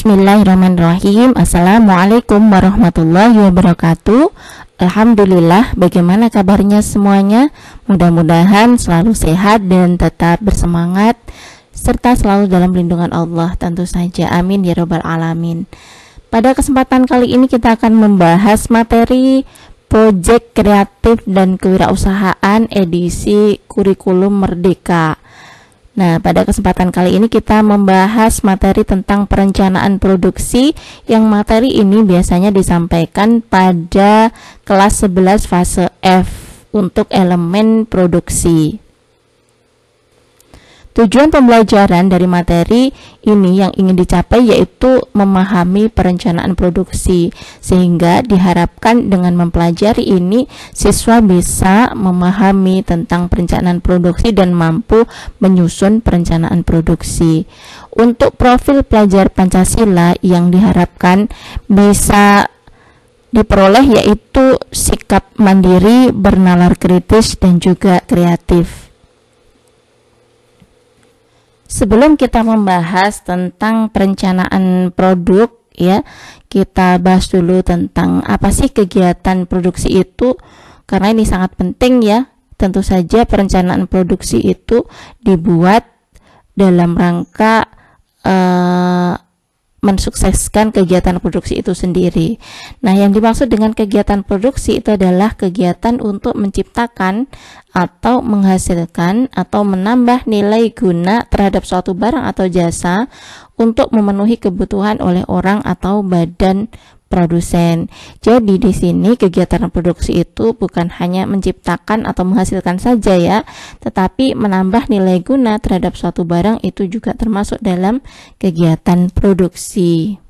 Bismillahirrahmanirrahim. Assalamualaikum warahmatullahi wabarakatuh. Alhamdulillah, bagaimana kabarnya semuanya? Mudah-mudahan selalu sehat dan tetap bersemangat serta selalu dalam lindungan Allah, tentu saja. Amin ya rabbal alamin. Pada kesempatan kali ini kita akan membahas materi Proyek Kreatif dan Kewirausahaan edisi Kurikulum Merdeka. Nah, pada kesempatan kali ini kita membahas materi tentang perencanaan produksi, yang materi ini biasanya disampaikan pada kelas 11 fase F untuk elemen produksi. Tujuan pembelajaran dari materi ini yang ingin dicapai yaitu memahami perencanaan produksi, sehingga diharapkan dengan mempelajari ini siswa bisa memahami tentang perencanaan produksi dan mampu menyusun perencanaan produksi. Untuk profil pelajar Pancasila yang diharapkan bisa diperoleh yaitu sikap mandiri, bernalar kritis, dan juga kreatif. Sebelum kita membahas tentang perencanaan produk, ya, kita bahas dulu tentang apa sih kegiatan produksi itu, karena ini sangat penting ya. Tentu saja perencanaan produksi itu dibuat dalam rangka mensukseskan kegiatan produksi itu sendiri. Nah, yang dimaksud dengan kegiatan produksi itu adalah kegiatan untuk menciptakan atau menghasilkan atau menambah nilai guna terhadap suatu barang atau jasa untuk memenuhi kebutuhan oleh orang atau badan produsen. Jadi di sini kegiatan produksi itu bukan hanya menciptakan atau menghasilkan saja ya, tetapi menambah nilai guna terhadap suatu barang itu juga termasuk dalam kegiatan produksi.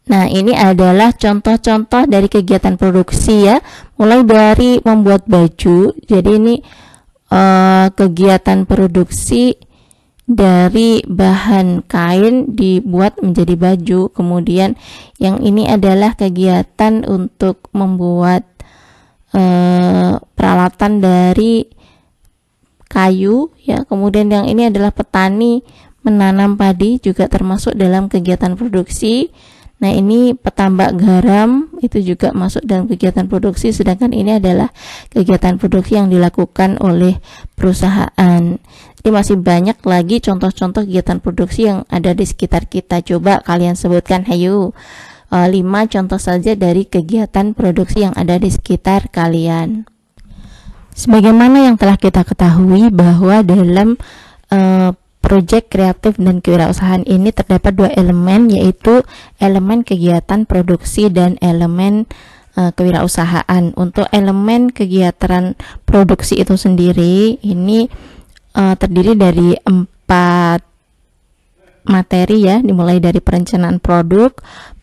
Nah, ini adalah contoh-contoh dari kegiatan produksi ya, mulai dari membuat baju. Jadi ini kegiatan produksi dari bahan kain dibuat menjadi baju. Kemudian yang ini adalah kegiatan untuk membuat peralatan dari kayu ya. Kemudian yang ini adalah petani menanam padi, juga termasuk dalam kegiatan produksi. Nah, ini petambak garam itu juga masuk dalam kegiatan produksi, sedangkan ini adalah kegiatan produksi yang dilakukan oleh perusahaan. Jadi masih banyak lagi contoh-contoh kegiatan produksi yang ada di sekitar kita. Coba kalian sebutkan, hayu 5 contoh saja dari kegiatan produksi yang ada di sekitar kalian. Sebagaimana yang telah kita ketahui bahwa dalam Proyek Kreatif dan Kewirausahaan ini terdapat 2 elemen, yaitu elemen kegiatan produksi dan elemen kewirausahaan. Untuk elemen kegiatan produksi itu sendiri ini terdiri dari 4 materi ya, dimulai dari perencanaan produk,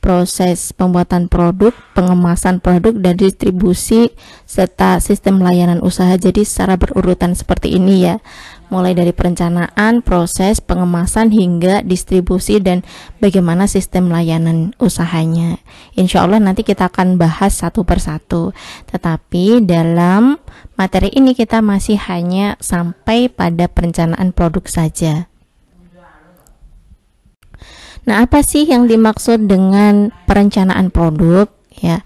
proses pembuatan produk, pengemasan produk, dan distribusi, serta sistem layanan usaha. Jadi secara berurutan seperti ini ya, mulai dari perencanaan, proses, pengemasan, hingga distribusi dan bagaimana sistem layanan usahanya. Insya Allah nanti kita akan bahas satu persatu, tetapi dalam materi ini kita masih hanya sampai pada perencanaan produk saja. Nah, apa sih yang dimaksud dengan perencanaan produk ya?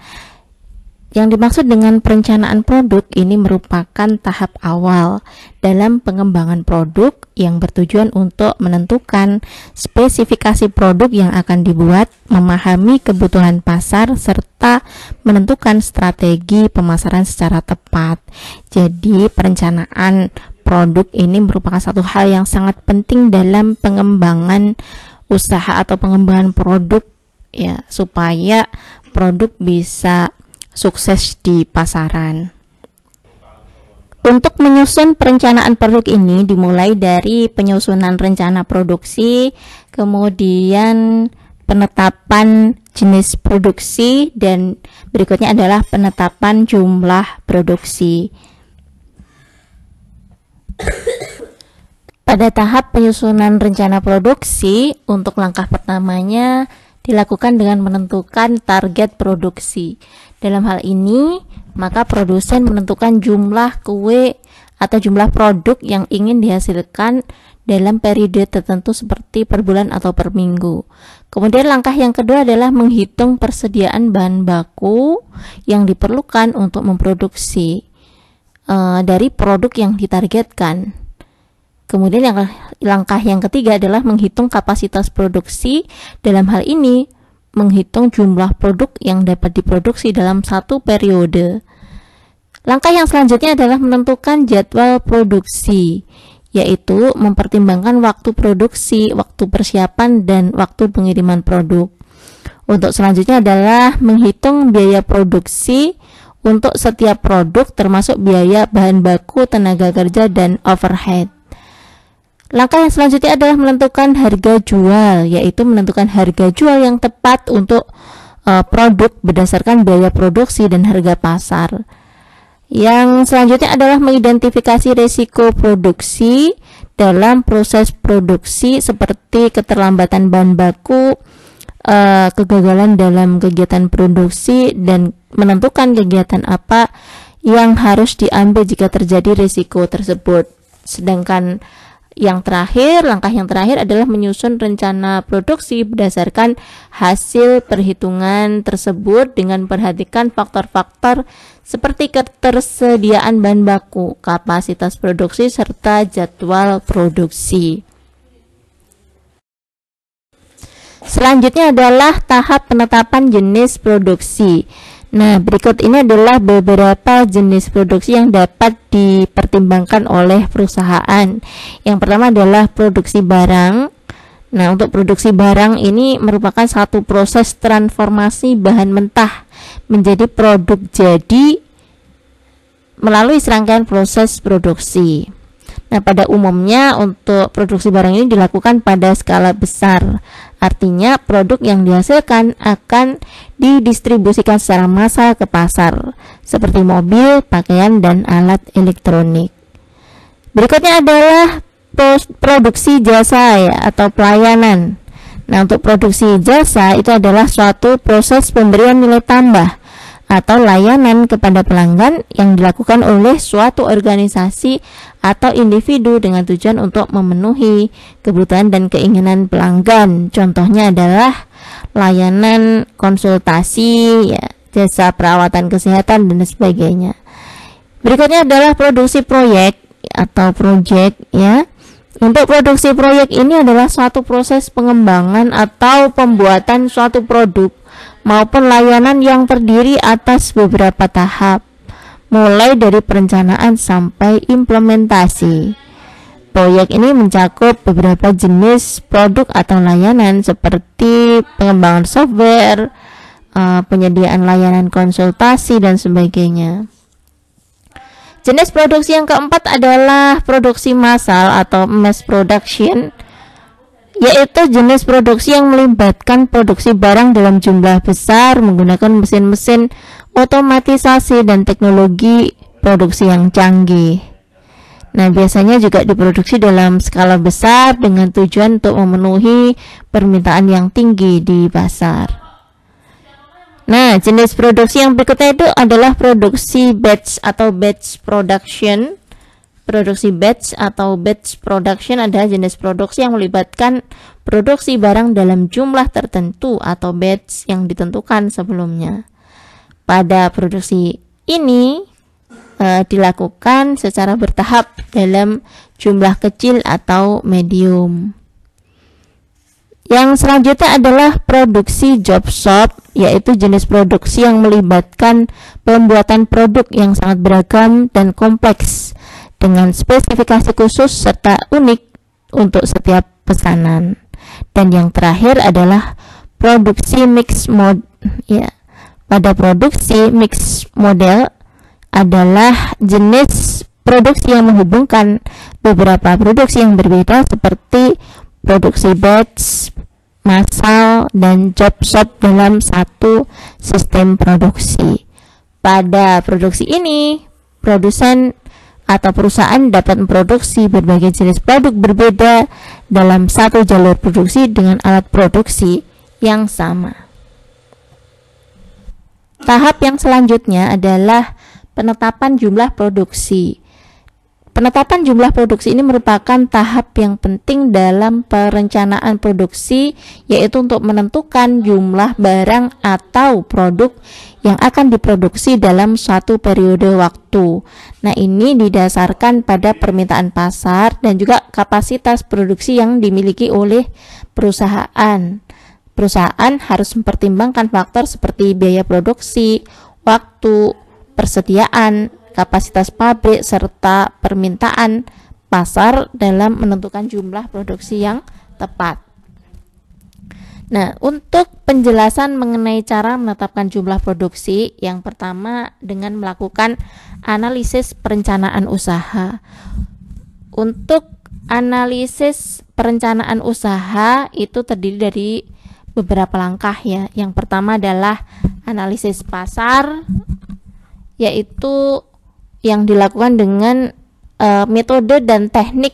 Yang dimaksud dengan perencanaan produk ini merupakan tahap awal dalam pengembangan produk yang bertujuan untuk menentukan spesifikasi produk yang akan dibuat, memahami kebutuhan pasar, serta menentukan strategi pemasaran secara tepat. Jadi, perencanaan produk ini merupakan satu hal yang sangat penting dalam pengembangan usaha atau pengembangan produk ya, supaya produk bisa sukses di pasaran. Untuk menyusun perencanaan produk ini dimulai dari penyusunan rencana produksi, kemudian penetapan jenis produksi, dan berikutnya adalah penetapan jumlah produksi. Pada tahap penyusunan rencana produksi, untuk langkah pertamanya dilakukan dengan menentukan target produksi. Dalam hal ini, maka produsen menentukan jumlah kue atau jumlah produk yang ingin dihasilkan dalam periode tertentu seperti per bulan atau per minggu. Kemudian langkah yang kedua adalah menghitung persediaan bahan baku yang diperlukan untuk memproduksi dari produk yang ditargetkan. Kemudian langkah yang ketiga adalah menghitung kapasitas produksi. Dalam hal ini menghitung jumlah produk yang dapat diproduksi dalam satu periode. Langkah yang selanjutnya adalah menentukan jadwal produksi, yaitu mempertimbangkan waktu produksi, waktu persiapan, dan waktu pengiriman produk. Untuk selanjutnya adalah menghitung biaya produksi untuk setiap produk termasuk biaya bahan baku, tenaga kerja, dan overhead. Langkah yang selanjutnya adalah menentukan harga jual, yaitu menentukan harga jual yang tepat untuk produk berdasarkan biaya produksi dan harga pasar. Yang selanjutnya adalah mengidentifikasi risiko produksi dalam proses produksi seperti keterlambatan bahan baku, kegagalan dalam kegiatan produksi, dan menentukan kegiatan apa yang harus diambil jika terjadi risiko tersebut. Sedangkan langkah yang terakhir adalah menyusun rencana produksi berdasarkan hasil perhitungan tersebut dengan memperhatikan faktor-faktor seperti ketersediaan bahan baku, kapasitas produksi, serta jadwal produksi. Selanjutnya adalah tahap penetapan jenis produksi. Nah, berikut ini adalah beberapa jenis produksi yang dapat dipertimbangkan oleh perusahaan. Yang pertama adalah produksi barang. Nah, untuk produksi barang ini merupakan satu proses transformasi bahan mentah menjadi produk jadi melalui serangkaian proses produksi. Nah, pada umumnya untuk produksi barang ini dilakukan pada skala besar. Artinya produk yang dihasilkan akan didistribusikan secara massal ke pasar, seperti mobil, pakaian, dan alat elektronik. Berikutnya adalah produksi jasa atau pelayanan. Nah, untuk produksi jasa itu adalah suatu proses pemberian nilai tambah atau layanan kepada pelanggan yang dilakukan oleh suatu organisasi atau individu dengan tujuan untuk memenuhi kebutuhan dan keinginan pelanggan. Contohnya adalah layanan konsultasi, jasa perawatan kesehatan, dan sebagainya. Berikutnya adalah produksi proyek atau project, Untuk produksi proyek ini adalah suatu proses pengembangan atau pembuatan suatu produk maupun layanan yang terdiri atas beberapa tahap, mulai dari perencanaan sampai implementasi. Proyek ini mencakup beberapa jenis produk atau layanan seperti pengembangan software, penyediaan layanan konsultasi, dan sebagainya. Jenis produksi yang keempat adalah produksi massal atau mass production, yaitu jenis produksi yang melibatkan produksi barang dalam jumlah besar menggunakan mesin-mesin otomatisasi dan teknologi produksi yang canggih. Nah, biasanya juga diproduksi dalam skala besar dengan tujuan untuk memenuhi permintaan yang tinggi di pasar. Nah, jenis produksi yang berikutnya itu adalah produksi batch atau batch production. Produksi batch atau batch production adalah jenis produksi yang melibatkan produksi barang dalam jumlah tertentu atau batch yang ditentukan sebelumnya. Pada produksi ini dilakukan secara bertahap dalam jumlah kecil atau medium. Yang selanjutnya adalah produksi job shop, yaitu jenis produksi yang melibatkan pembuatan produk yang sangat beragam dan kompleks dengan spesifikasi khusus serta unik untuk setiap pesanan. Dan yang terakhir adalah produksi mix mode. Pada produksi mix model adalah jenis produksi yang menghubungkan beberapa produksi yang berbeda seperti produksi batch, massal, dan job shop dalam satu sistem produksi. Pada produksi ini, produsen atau perusahaan dapat memproduksi berbagai jenis produk berbeda dalam satu jalur produksi dengan alat produksi yang sama. Tahap yang selanjutnya adalah penetapan jumlah produksi. penetapan jumlah produksi ini merupakan tahap yang penting dalam perencanaan produksi, yaitu untuk menentukan jumlah barang atau produk yang akan diproduksi dalam suatu periode waktu. Nah, ini didasarkan pada permintaan pasar dan juga kapasitas produksi yang dimiliki oleh perusahaan. Perusahaan harus mempertimbangkan faktor seperti biaya produksi, waktu, persediaan, kapasitas pabrik, serta permintaan pasar dalam menentukan jumlah produksi yang tepat. Nah, untuk penjelasan mengenai cara menetapkan jumlah produksi, yang pertama dengan melakukan analisis perencanaan usaha. Untuk analisis perencanaan usaha itu terdiri dari beberapa langkah ya. Yang pertama adalah analisis pasar, yaitu yang dilakukan dengan metode dan teknik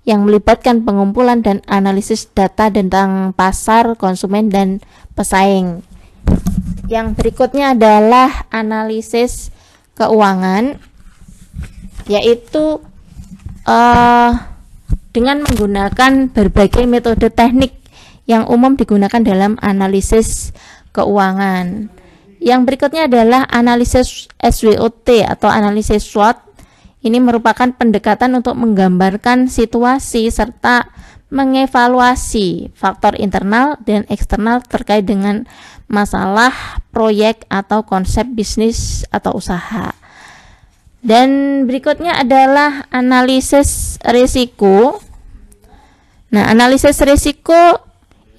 yang melibatkan pengumpulan dan analisis data tentang pasar, konsumen, dan pesaing. Yang berikutnya adalah analisis keuangan, yaitu dengan menggunakan berbagai metode teknik yang umum digunakan dalam analisis keuangan. Yang berikutnya adalah analisis SWOT atau analisis SWOT. Ini merupakan pendekatan untuk menggambarkan situasi serta mengevaluasi faktor internal dan eksternal terkait dengan masalah, proyek, atau konsep bisnis atau usaha. Dan berikutnya adalah analisis risiko. Nah, analisis risiko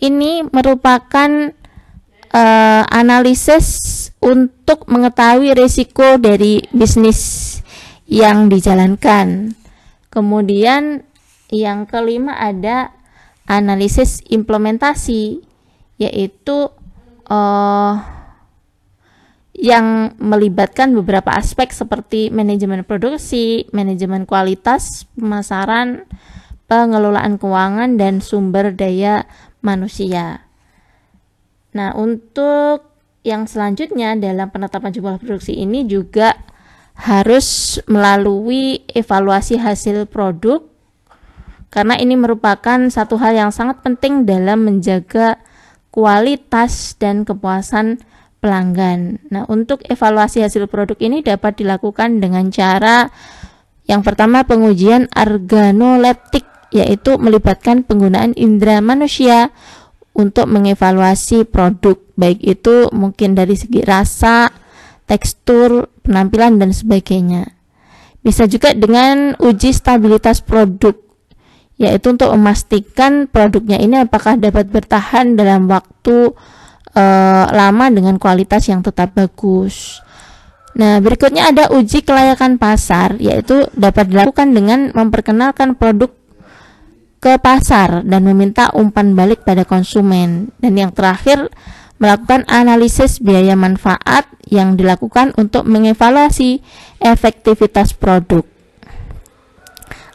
ini merupakan analisis untuk mengetahui risiko dari bisnis yang dijalankan. Kemudian yang kelima ada analisis implementasi, yaitu yang melibatkan beberapa aspek seperti manajemen produksi, manajemen kualitas, pemasaran, pengelolaan keuangan, dan sumber daya manusia. Nah, untuk yang selanjutnya dalam penetapan jumlah produksi ini juga harus melalui evaluasi hasil produk, karena ini merupakan satu hal yang sangat penting dalam menjaga kualitas dan kepuasan pelanggan. Nah, untuk evaluasi hasil produk ini dapat dilakukan dengan cara yang pertama pengujian organoleptik, yaitu melibatkan penggunaan indera manusia untuk mengevaluasi produk, baik itu mungkin dari segi rasa, tekstur, penampilan, dan sebagainya. Bisa juga dengan uji stabilitas produk, yaitu untuk memastikan produknya ini apakah dapat bertahan dalam waktu lama dengan kualitas yang tetap bagus. Nah, berikutnya ada uji kelayakan pasar, yaitu dapat dilakukan dengan memperkenalkan produk ke pasar dan meminta umpan balik pada konsumen. Dan yang terakhir, melakukan analisis biaya manfaat yang dilakukan untuk mengevaluasi efektivitas produk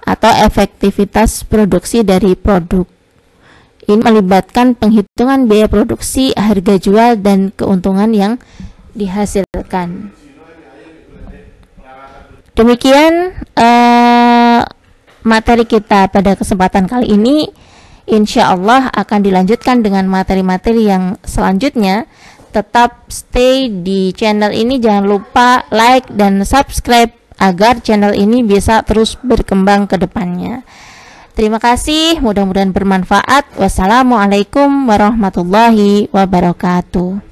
atau efektivitas produksi dari produk. Ini melibatkan penghitungan biaya produksi, harga jual, dan keuntungan yang dihasilkan. Demikian materi kita pada kesempatan kali ini. Insya Allah akan dilanjutkan dengan materi-materi yang selanjutnya. Tetap stay di channel ini, jangan lupa like dan subscribe agar channel ini bisa terus berkembang ke depannya. Terima kasih, mudah-mudahan bermanfaat. Wassalamualaikum warahmatullahi wabarakatuh.